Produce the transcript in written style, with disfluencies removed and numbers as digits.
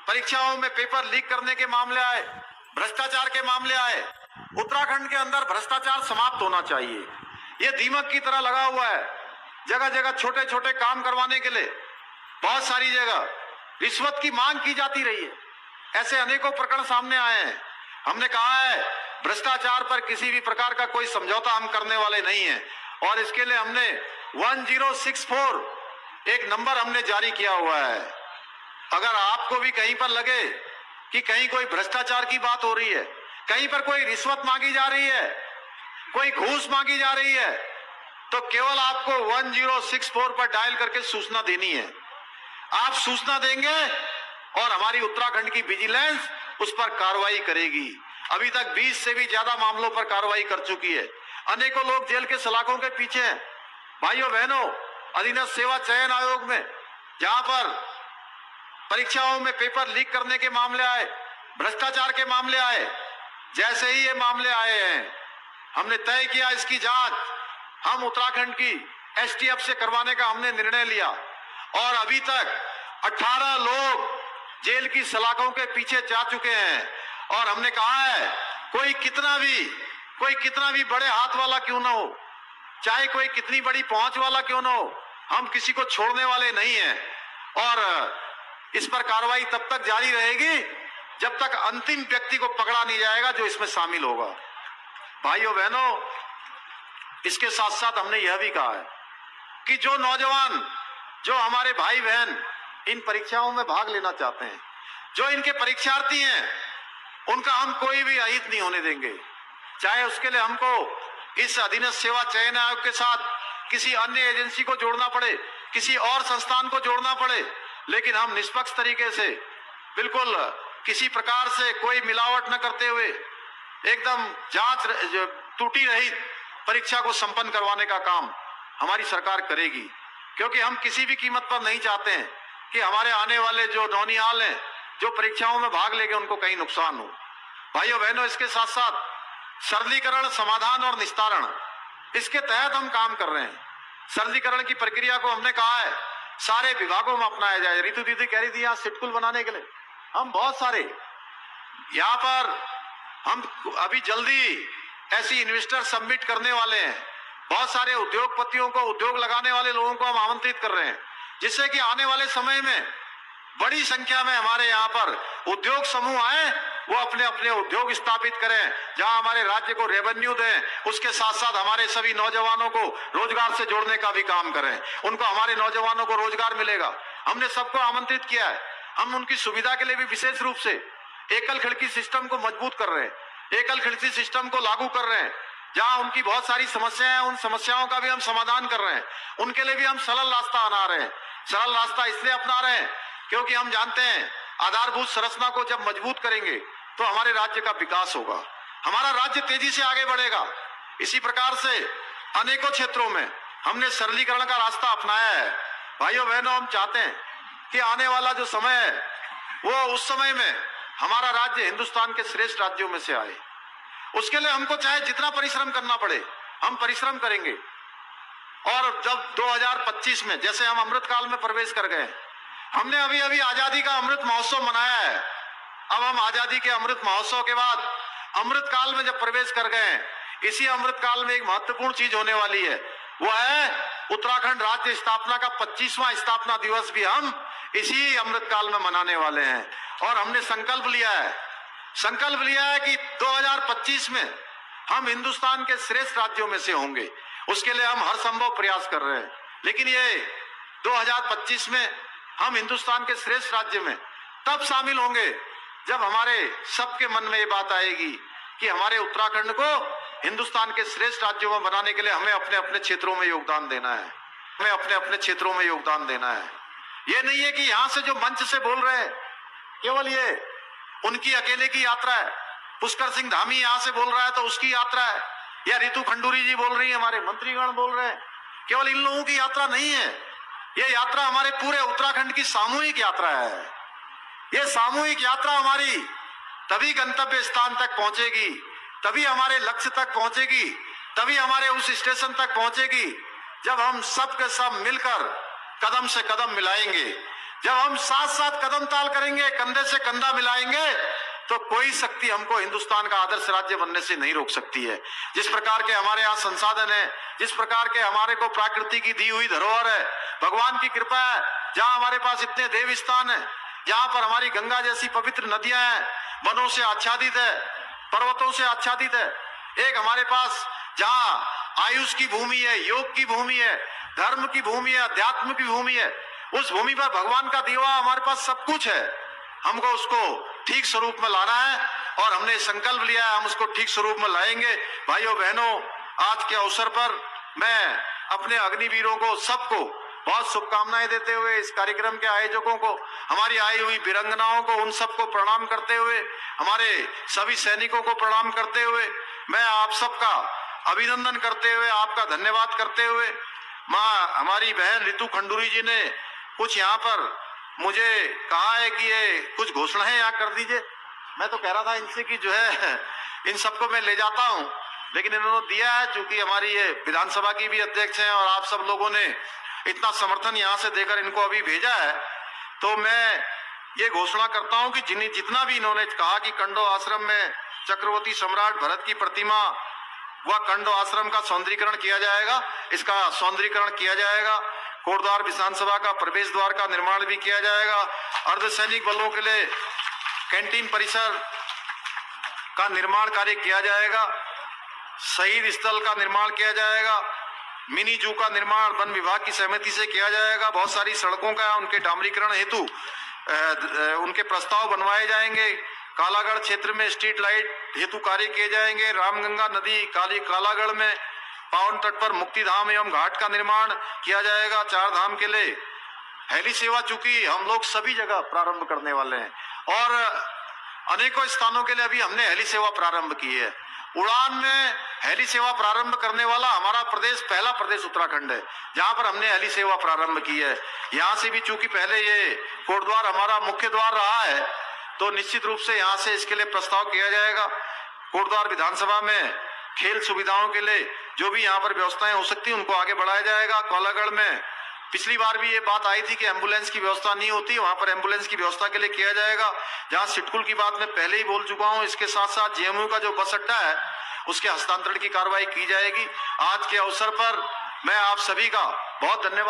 परीक्षाओं में paper leak करने के मामले आए, भ्रष्टाचार के मामले आए। उत्तराखंड के अंदर भ्रष्टाचार समाप्त होना चाहिए। ये दीमक की तरह लगा हुआ है। जगह जगह छोटे छोटे काम करवाने के लिए बहुत सारी जगह रिश्वत की मांग की जाती रही है। ऐसे अनेकों प्रकरण सामने आए हैं। हमने कहा है भ्रष्टाचार पर किसी भी प्रकार का कोई समझौता हम करने वाले नहीं है, और इसके लिए हमने 1064 एक नंबर हमने जारी किया हुआ है। अगर आपको भी कहीं पर लगे कि कहीं कोई भ्रष्टाचार की बात हो रही है, कहीं पर कोई रिश्वत मांगी जा रही है, कोई घूस मांगी जा रही है, तो केवल आपको 1064 पर डायल करके सूचना देनी है। आप सूचना देंगे और हमारी उत्तराखंड की विजिलेंस उस पर कार्रवाई करेगी। अभी तक 20 से भी ज्यादा मामलों पर कार्रवाई कर चुकी है। अनेकों लोग जेल के सलाखों के पीछे हैं। भाइयों बहनों, अधीनस्थ सेवा चयन आयोग में जहां पर परीक्षाओं में पेपर लीक करने के मामले आए, भ्रष्टाचार के मामले आए, जैसे ही ये मामले आए हैं हमने तय किया इसकी जांच हम उत्तराखंड की एसटीएफ से करवाने का हमने निर्णय लिया, और अभी तक 18 लोग जेल की सलाखों के पीछे जा चुके हैं। और हमने कहा है कोई कितना भी बड़े हाथ वाला क्यों ना हो, चाहे कोई कितनी बड़ी पहुंच वाला क्यों ना हो, हम किसी को छोड़ने वाले नहीं हैं। और इस पर कार्रवाई तब तक जारी रहेगी जब तक अंतिम व्यक्ति को पकड़ा नहीं जाएगा जो इसमें शामिल होगा। भाइयों बहनों, इसके साथ साथ हमने यह भी कहा है कि जो नौजवान, जो हमारे भाई बहन इन परीक्षाओं में भाग लेना चाहते हैं, जो इनके परीक्षार्थी हैं, उनका हम कोई भी अहित नहीं होने देंगे। चाहे उसके लिए हमको इस अधीनस्थ सेवा चयन आयोग के साथ किसी अन्य एजेंसी को जोड़ना पड़े, किसी और संस्थान को जोड़ना पड़े, लेकिन हम निष्पक्ष तरीके से, बिल्कुल किसी प्रकार से कोई मिलावट न करते हुए, एकदम जांच त्रुटि रहित परीक्षा को संपन्न करवाने का काम हमारी सरकार करेगी। क्योंकि हम किसी भी कीमत पर नहीं चाहते हैं कि हमारे आने वाले जो नौनिहाल हैं, जो परीक्षाओं में भाग लेंगे, उनको कहीं नुकसान हो। भाइयों बहनों, इसके साथ साथ सरलीकरण, समाधान और निस्तारण, इसके तहत हम काम कर रहे हैं। सरलीकरण की प्रक्रिया को हमने कहा है सारे विभागों में अपनाया जाए। रितु दीदी कह रही थी यहाँ सिटकुल बनाने के लिए हम बहुत सारे यहाँ पर हम अभी जल्दी ऐसी इन्वेस्टर सबमिट करने वाले हैं। बहुत सारे उद्योगपतियों को, उद्योग लगाने वाले लोगों को हम आमंत्रित कर रहे हैं, जिससे कि आने वाले समय में बड़ी संख्या में हमारे यहाँ पर उद्योग समूह आए, वो अपने अपने उद्योग स्थापित करें, जहां हमारे राज्य को रेवेन्यू दें, उसके साथ साथ हमारे सभी नौजवानों को रोजगार से जोड़ने का भी काम करें। उनको, हमारे नौजवानों को रोजगार मिलेगा। हमने सबको आमंत्रित किया है। हम उनकी सुविधा के लिए भी विशेष रूप से एकल खिड़की सिस्टम को मजबूत कर रहे हैं, एकल खिड़की सिस्टम को लागू कर रहे हैं। जहां उनकी बहुत सारी समस्याएं हैं, उन समस्याओं का भी हम समाधान कर रहे हैं। उनके लिए भी हम सरल रास्ता अपना रहे हैं। सरल रास्ता इसलिए अपना रहे हैं क्योंकि हम जानते हैं आधारभूत संरचना को जब मजबूत करेंगे तो हमारे राज्य का विकास होगा, हमारा राज्य तेजी से आगे बढ़ेगा। इसी प्रकार से अनेकों क्षेत्रों में हमने सरलीकरण का रास्ता अपनाया है। भाइयों बहनों, हम चाहते हैं कि आने वाला जो समय है वो उस समय में हमारा राज्य हिंदुस्तान के श्रेष्ठ राज्यों में से आए। उसके लिए हमको चाहे जितना परिश्रम करना पड़े हम परिश्रम करेंगे। और जब 2025 में, जैसे हम अमृत काल में प्रवेश कर गए, हमने अभी अभी आजादी का अमृत महोत्सव मनाया है। अब हम आजादी के अमृत महोत्सव के बाद अमृत काल में जब प्रवेश कर गए, इसी अमृत काल में एक महत्वपूर्ण चीज होने वाली है, वो है उत्तराखंड राज्य स्थापना का 25वां स्थापना दिवस भी हम इसी अमृत काल में मनाने वाले हैं। और हमने संकल्प लिया है कि 2025 में हम हिंदुस्तान के श्रेष्ठ राज्यों में से होंगे। उसके लिए हम हर संभव प्रयास कर रहे हैं। लेकिन ये 2025 में हम हिंदुस्तान के श्रेष्ठ राज्य में तब शामिल होंगे जब हमारे सबके मन में ये बात आएगी कि हमारे उत्तराखंड को हिंदुस्तान के श्रेष्ठ राज्यों में बनाने के लिए हमें अपने अपने क्षेत्रों में योगदान देना है। हमें अपने अपने क्षेत्रों में योगदान देना है। ये नहीं है कि यहां से जो मंच से बोल रहे हैं केवल ये उनकी अकेले की यात्रा है, पुष्कर सिंह धामी यहां से बोल रहा है तो उसकी यात्रा है, या रितु खंडूरी जी बोल रही है, हमारे मंत्रीगण बोल रहे हैं, केवल इन लोगों की यात्रा नहीं है। ये यात्रा हमारे पूरे उत्तराखंड की सामूहिक यात्रा है। ये सामूहिक यात्रा हमारी तभी गंतव्य स्थान तक पहुंचेगी, तभी हमारे लक्ष्य तक पहुंचेगी, तभी हमारे उस स्टेशन तक पहुंचेगी जब हम सब के सब मिलकर कदम से कदम मिलाएंगे, जब हम साथ साथ कदम ताल करेंगे, कंधे से कंधा मिलाएंगे, तो कोई शक्ति हमको हिंदुस्तान का आदर्श राज्य बनने से नहीं रोक सकती है। जिस प्रकार के हमारे यहाँ संसाधन है, जिस प्रकार के हमारे को प्रकृति की दी हुई धरोहर है, भगवान की कृपा है, जहाँ हमारे पास इतने देव स्थान है, जहाँ पर हमारी गंगा जैसी पवित्र नदियां हैं, वनों से आच्छादित है, पर्वतों से आच्छादित है, एक हमारे पास जहाँ आयुष की भूमि है, योग की भूमि है, धर्म की भूमि है, अध्यात्म की भूमि है, उस भूमि पर भगवान का दिया हमारे पास सब कुछ है। हमको उसको ठीक स्वरूप में लाना है और हमने संकल्प लिया है, हम उसको ठीक स्वरूप में लाएंगे। भाइयों बहनों, आज के अवसर पर मैं अपने अग्निवीरों को सबको बहुत शुभकामनाएं देते हुए, इस कार्यक्रम के आयोजकों को, हमारी आई हुई वीरांगनाओं को, उन सबको प्रणाम करते हुए, हमारे सभी सैनिकों को प्रणाम करते हुए, मैं आप सबका अभिनंदन करते हुए, आपका धन्यवाद करते हुए, माँ हमारी बहन रितु खंडूरी जी ने कुछ यहाँ पर मुझे कहा है कि ये कुछ घोषणाएं यहाँ कर दीजिए। मैं तो कह रहा था इनसे कि जो है इन सबको मैं ले जाता हूँ, लेकिन इन्होंने दिया है, चूंकि हमारी ये विधानसभा की भी अध्यक्ष हैं और आप सब लोगों ने इतना समर्थन यहाँ से देकर इनको अभी भेजा है, तो मैं ये घोषणा करता हूँ कि जितना भी इन्होंने कहा कि कंडो आश्रम में चक्रवर्ती सम्राट भरत की प्रतिमा व कंडो आश्रम का सौंदर्यीकरण किया जाएगा, इसका सौंदर्यीकरण किया जाएगा। कोटद्वार विधानसभा का प्रवेश द्वार का निर्माण भी किया जाएगा। अर्धसैनिक बलों के लिए कैंटीन परिसर का निर्माण कार्य किया जाएगा। शहीद स्थल का निर्माण किया जाएगा। मिनी जू का निर्माण वन विभाग की सहमति से किया जाएगा। बहुत सारी सड़कों का उनके डामरीकरण हेतु उनके प्रस्ताव बनवाए जाएंगे। कालागढ़ क्षेत्र में स्ट्रीट लाइट हेतु कार्य किए जाएंगे। रामगंगा नदी कालागढ़ में पावन तट पर मुक्ति धाम एवं घाट का निर्माण किया जाएगा। 4 धाम के लिए हेली सेवा चूंकि हम लोग सभी जगह प्रारंभ करने वाले हैं और अनेकों स्थानों के लिए अभी हमने हेली सेवा प्रारंभ की है। उड़ान में हेली सेवा प्रारंभ करने वाला हमारा प्रदेश पहला प्रदेश उत्तराखंड है, जहां पर हमने हेली सेवा प्रारंभ की है। यहाँ से भी चूंकि पहले ये कोटद्वार हमारा मुख्य द्वार रहा है, तो निश्चित रूप से यहाँ से इसके लिए प्रस्ताव किया जाएगा। कोटद्वार विधानसभा में खेल सुविधाओं के लिए जो भी यहाँ पर व्यवस्थाएं हो सकती है उनको आगे बढ़ाया जाएगा। कालागढ़ में पिछली बार भी ये बात आई थी कि एम्बुलेंस की व्यवस्था नहीं होती, वहां पर एम्बुलेंस की व्यवस्था के लिए किया जाएगा। जहां सिटकुल की बात मैं पहले ही बोल चुका हूं, इसके साथ साथ जेएमयू का जो बस अड्डा है उसके हस्तांतरण की कार्रवाई की जाएगी। आज के अवसर पर मैं आप सभी का बहुत धन्यवाद